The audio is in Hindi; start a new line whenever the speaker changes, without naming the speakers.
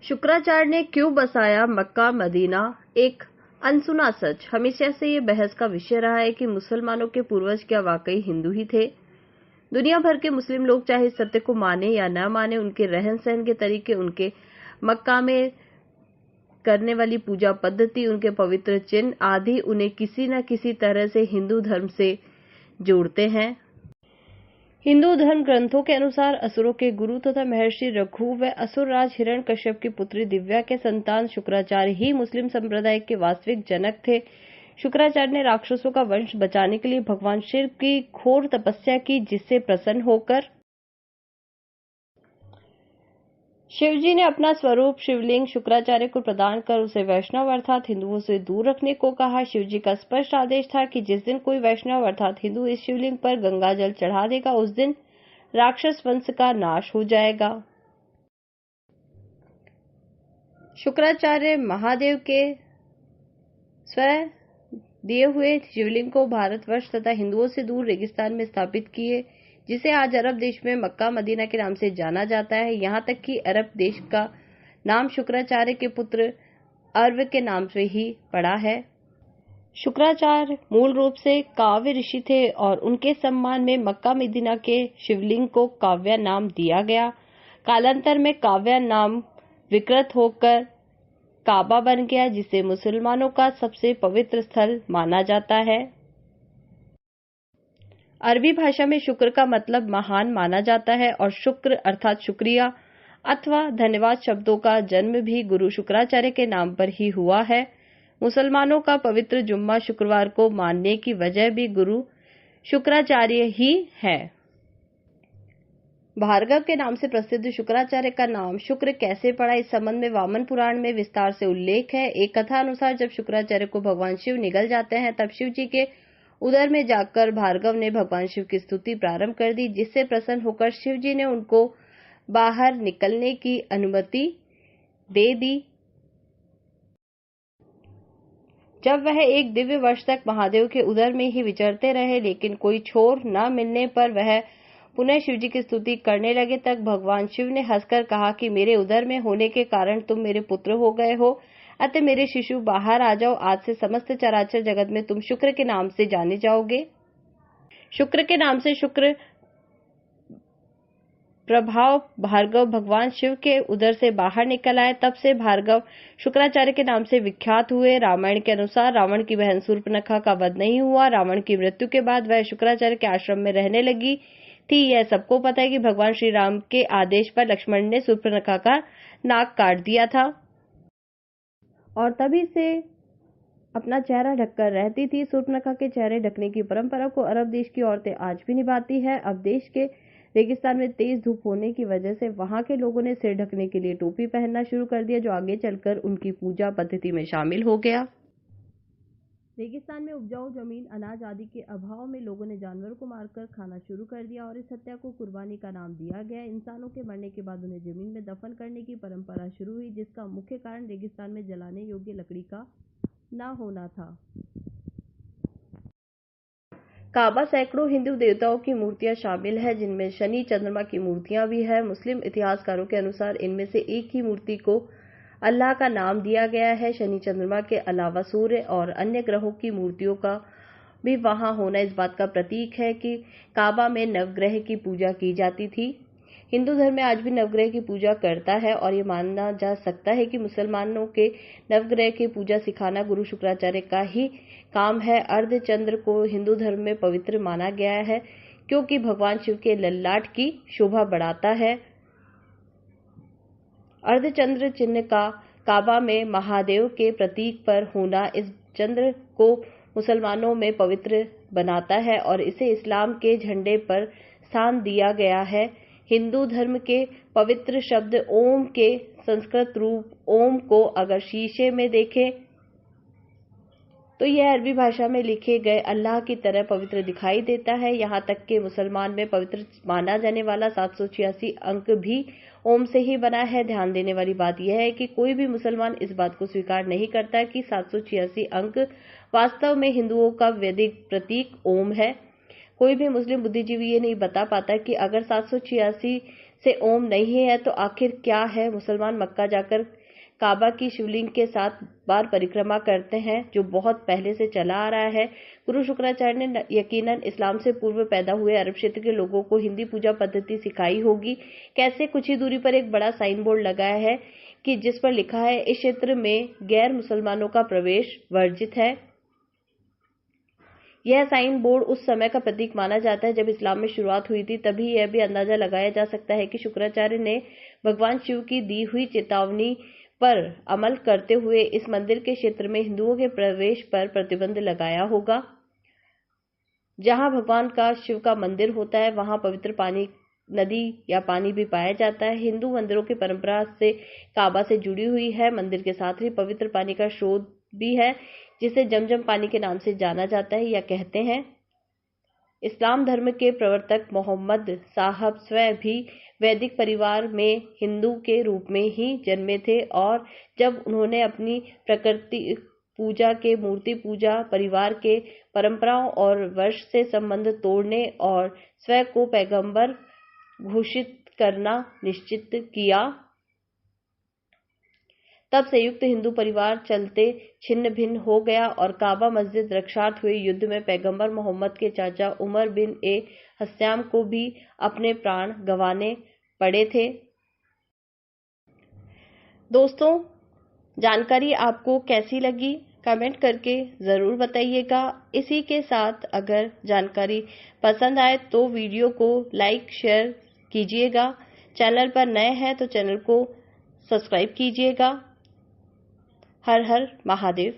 शुक्राचार्य ने क्यों बसाया मक्का मदीना, एक अनसुना सच। हमेशा से ये बहस का विषय रहा है कि मुसलमानों के पूर्वज क्या वाकई हिंदू ही थे। दुनिया भर के मुस्लिम लोग चाहे इस सत्य को माने या न माने, उनके रहन सहन के तरीके, उनके मक्का में करने वाली पूजा पद्धति, उनके पवित्र चिन्ह आदि उन्हें किसी न किसी तरह से हिंदू धर्म से जोड़ते हैं। हिंदू धर्म ग्रंथों के अनुसार असुरों के गुरु तथा महर्षि रघु व असुरराज हिरण्यकश्यप की पुत्री दिव्या के संतान शुक्राचार्य ही मुस्लिम संप्रदाय के वास्तविक जनक थे। शुक्राचार्य ने राक्षसों का वंश बचाने के लिए भगवान शिव की घोर तपस्या की, जिससे प्रसन्न होकर शिवजी ने अपना स्वरूप शिवलिंग शुक्राचार्य को प्रदान कर उसे वैष्णव अर्थात हिंदुओं से दूर रखने को कहा। शिवजी का स्पष्ट आदेश था कि जिस दिन कोई वैष्णव अर्थात हिंदू इस शिवलिंग पर गंगा जल चढ़ा देगा, उस दिन राक्षस वंश का नाश हो जाएगा। शुक्राचार्य महादेव के स्वयं दिए हुए शिवलिंग को भारतवर्ष तथा हिंदुओं से दूर रेगिस्तान में स्थापित किए, जिसे आज अरब देश में मक्का मदीना के नाम से जाना जाता है। यहाँ तक कि अरब देश का नाम शुक्राचार्य के पुत्र अर्व के नाम से ही पड़ा है। शुक्राचार्य मूल रूप से काव्य ऋषि थे और उनके सम्मान में मक्का मदीना के शिवलिंग को काव्या नाम दिया गया। कालांतर में काव्या नाम विकृत होकर काबा बन गया, जिसे मुसलमानों का सबसे पवित्र स्थल माना जाता है। अरबी भाषा में शुक्र का मतलब महान माना जाता है और शुक्र अर्थात शुक्रिया अथवा धन्यवाद शब्दों का जन्म भी गुरु शुक्राचार्य के नाम पर ही हुआ है। मुसलमानों का पवित्र जुम्मा शुक्रवार को मानने की वजह भी गुरु शुक्राचार्य ही है। भार्गव के नाम से प्रसिद्ध शुक्राचार्य का नाम शुक्र कैसे पड़ा, इस संबंध में वामन पुराण में विस्तार से उल्लेख है। एक कथा अनुसार जब शुक्राचार्य को भगवान शिव निगल जाते हैं, तब शिव जी के उदर में जाकर भार्गव ने भगवान शिव की स्तुति प्रारंभ कर दी, जिससे प्रसन्न होकर शिव जी ने उनको बाहर निकलने की अनुमति दे दी। जब वह एक दिव्य वर्ष तक महादेव के उदर में ही विचरते रहे, लेकिन कोई छोर न मिलने पर वह पुनः शिव जी की स्तुति करने लगे, तब भगवान शिव ने हंसकर कहा कि मेरे उदर में होने के कारण तुम मेरे पुत्र हो गए हो, अतः मेरे शिशु बाहर आ जाओ। आज से समस्त चराचर जगत में तुम शुक्र के नाम से जाने जाओगे। शुक्र के नाम से शुक्र प्रभाव भार्गव भगवान शिव के उदर से बाहर निकल आए। तब से भार्गव शुक्राचार्य के नाम से विख्यात हुए। रामायण के अनुसार रावण की बहन शूर्पणखा का वध नहीं हुआ। रावण की मृत्यु के बाद वह शुक्राचार्य के आश्रम में रहने लगी थी। यह सबको पता है कि भगवान श्री राम के आदेश पर लक्ष्मण ने शूर्पणखा का नाक काट दिया था और तभी से अपना चेहरा ढककर रहती थी। शूर्पणखा के चेहरे ढकने की परंपरा को अरब देश की औरतें आज भी निभाती है। अब देश के रेगिस्तान में तेज धूप होने की वजह से वहां के लोगों ने सिर ढकने के लिए टोपी पहनना शुरू कर दिया, जो आगे चलकर उनकी पूजा पद्धति में शामिल हो गया। रेगिस्तान में उपजाऊ जमीन, अनाज आदि के अभाव में लोगों ने जानवरों को मारकर खाना शुरू कर दिया और इस हत्या को कुर्बानी का नाम दिया गया। इंसानों के मरने के बाद उन्हें जमीन में दफन करने की परंपरा शुरू हुई, जिसका मुख्य कारण रेगिस्तान में जलाने योग्य लकड़ी का न होना था। काबा सैकड़ों हिंदू देवताओं की मूर्तियां शामिल है, जिनमें शनि चंद्रमा की मूर्तियां भी है। मुस्लिम इतिहासकारों के अनुसार इनमें से एक ही मूर्ति को अल्लाह का नाम दिया गया है। शनि चंद्रमा के अलावा सूर्य और अन्य ग्रहों की मूर्तियों का भी वहां होना इस बात का प्रतीक है कि काबा में नवग्रह की पूजा की जाती थी। हिंदू धर्म में आज भी नवग्रह की पूजा करता है और ये माना जा सकता है कि मुसलमानों के नवग्रह की पूजा सिखाना गुरु शुक्राचार्य का ही काम है। अर्धचंद्र को हिंदू धर्म में पवित्र माना गया है, क्योंकि भगवान शिव के ललाट की शोभा बढ़ाता है। अर्धचंद्र चिन्ह का काबा में महादेव के प्रतीक पर होना इस चंद्र को मुसलमानों में पवित्र बनाता है और इसे इस्लाम के झंडे पर स्थान दिया गया है। हिंदू धर्म के पवित्र शब्द ओम के संस्कृत रूप ओम को अगर शीशे में देखें तो यह अरबी भाषा में लिखे गए अल्लाह की तरह पवित्र दिखाई देता है। यहाँ तक कि मुसलमान में पवित्र माना जाने वाला 786 अंक भी ओम से ही बना है। ध्यान देने वाली बात यह है कि कोई भी मुसलमान इस बात को स्वीकार नहीं करता कि 786 अंक वास्तव में हिंदुओं का वैदिक प्रतीक ओम है। कोई भी मुस्लिम बुद्धिजीवी ये नहीं बता पाता कि अगर 786 से ओम नहीं है तो आखिर क्या है? मुसलमान मक्का जाकर काबा की शिवलिंग के 7 बार परिक्रमा करते हैं, जो बहुत पहले से चला आ रहा है। गुरु शुक्राचार्य ने यकीनन इस्लाम से पूर्व पैदा हुए अरब क्षेत्र के लोगों को हिंदी पूजा पद्धति सिखाई होगी। कैसे? कुछ ही दूरी पर एक बड़ा साइन बोर्ड लगाया है कि जिस पर लिखा है, इस क्षेत्र में गैर मुसलमानों का प्रवेश वर्जित है। यह साइन बोर्ड उस समय का प्रतीक माना जाता है जब इस्लाम में शुरुआत हुई थी। तभी यह भी अंदाजा लगाया जा सकता है कि शुक्राचार्य ने भगवान शिव की दी हुई चेतावनी पर अमल करते हुए इस मंदिर के क्षेत्र में हिंदुओं के प्रवेश पर प्रतिबंध लगाया होगा। जहां भगवान का शिव का मंदिर होता है, वहां पवित्र पानी, नदी या पानी भी पाया जाता है। हिंदू मंदिरों की परंपरा से काबा से जुड़ी हुई है। मंदिर के साथ ही पवित्र पानी का स्रोत भी है, जिसे जमजम पानी के नाम से जाना जाता है या कहते हैं। इस्लाम धर्म के प्रवर्तक मोहम्मद साहब स्वयं भी वैदिक परिवार में हिंदू के रूप में ही जन्मे थे और जब उन्होंने अपनी प्रकृति पूजा के मूर्ति पूजा, परिवार के परंपराओं और वर्ष से संबंध तोड़ने और स्वयं को पैगंबर घोषित करना निश्चित किया, तब संयुक्त हिंदू परिवार चलते छिन्न भिन्न हो गया और काबा मस्जिद रक्षार्थ हुए युद्ध में पैगंबर मोहम्मद के चाचा उमर बिन ए हस्याम को भी अपने प्राण गंवाने पड़े थे। दोस्तों, जानकारी आपको कैसी लगी? कमेंट करके जरूर बताइएगा। इसी के साथ अगर जानकारी पसंद आए तो वीडियो को लाइक शेयर कीजिएगा। चैनल पर नए हैं तो चैनल को सब्सक्राइब कीजिएगा। हर हर महादेव।